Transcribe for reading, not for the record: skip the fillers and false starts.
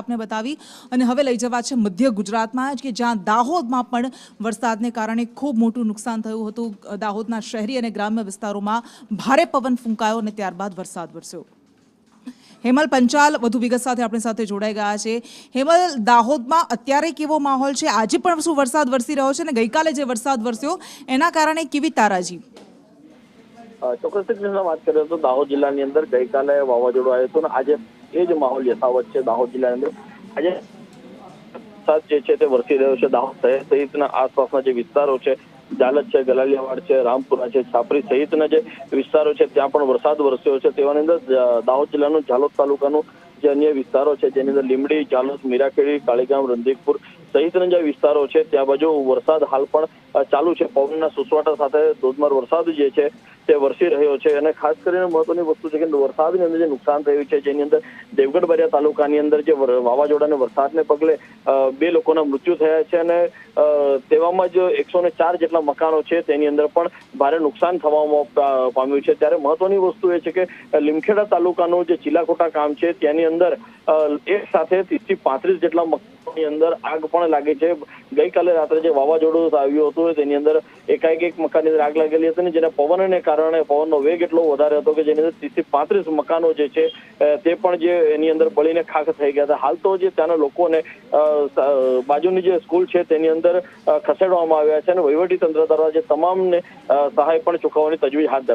આપને બતાવી અને હવે લઈ જવા છે મધ્ય ગુજરાતમાં કે જ્યાં દાહોદમાં પણ વરસાદને કારણે ખૂબ મોટું નુકસાન થયું હતું। દાહોદના શહેરી અને ગ્રામ્ય વિસ્તારોમાં ભારે પવન ફૂંકાયો અને ત્યારબાદ વરસાદ વરસ્યો। હેમલ પંચાલ વધુ વિગત સાથે આપણી સાથે જોડાઈ ગયા છે। હેમલ, દાહોદમાં અત્યારે કેવો માહોલ છે? આજે પણ શું વરસાદ વરસી રહ્યો છે અને ગઈકાલે જે વરસાદ વરસ્યો એના કારણે કેવી તારાજી? ચોક્કસ વાત કરીએ તો દાહોદ જિલ્લાની અંદર ગઈકાલે વાવાઝોડું આવ્યું હતું અને આજે એ જ માહોલ યથાવત છે। દાહોદ જિલ્લાની અંદર આજે વરસાદ જે છે તે વરસી રહ્યો છે। દાહોદ શહેર સહિતના આસપાસના જે વિસ્તારો છે, જાલજ છે, ગલાલિયાવાડ છે, રામપુરા છે, છાપરી સહિતના જે વિસ્તારો છે ત્યાં પણ વરસાદ વરસ્યો છે। તેવાની અંદર દાહોદ જિલ્લાનું ઝાલોદ તાલુકાનું જે અન્ય વિસ્તારો છે જેની અંદર લીમડી, જાલોદ, મીરાખેડી, કાળીગામ, રંધીકપુર સહિતના જે વિસ્તારો છે ત્યાં બાજુ વરસાદ હાલ પણ ચાલુ છે। પવનના સુસવાટા સાથે ધોધમાર વરસાદ જે છે તે વરસી રહ્યો છે અને ખાસ કરીને મહત્વની વસ્તુ છે કે વરસાદની અંદર જે નુકસાન થયું છે જેની અંદર દેવગઢ બારિયા તાલુકાની અંદર જે વાવાઝોડાના વરસાદને પગલે 2 લોકોના મૃત્યુ થયા છે અને તેવામાં જ 104 જેટલા મકાનો છે તેની અંદર પણ ભારે નુકસાન થવામાં પામ્યું છે। ત્યારે મહત્વની વસ્તુ એ છે કે લીમખેડા તાલુકાનું જે ચીલાકોટા ગામ છે ત્યાંની અંદર એક સાથે 30 થી 35 જેટલા મકાનોની અંદર આગ પણ લાગી છે। ગઈકાલે રાત્રે જે વાવાઝોડું આવ્યું હતું તેની અંદર એકાએક એક મકાનની અંદર આગ લાગેલી હતી જેના પવનને કારણે પવનનો વેગ એટલો વધારે હતો કે જેની અંદર 30 થી 35 મકાનો જે છે તે પણ જે એની અંદર બળીને ખાખ થઈ ગયા હતા। હાલ તો જે ત્યાંના લોકોને બાજુની જે સ્કૂલ છે તેની અંદર ખસેડવામાં આવ્યા છે અને વહીવટી તંત્ર દ્વારા જે તમામને સહાય પણ ચૂકવવાની તજવીજ હાથ ધરવામાં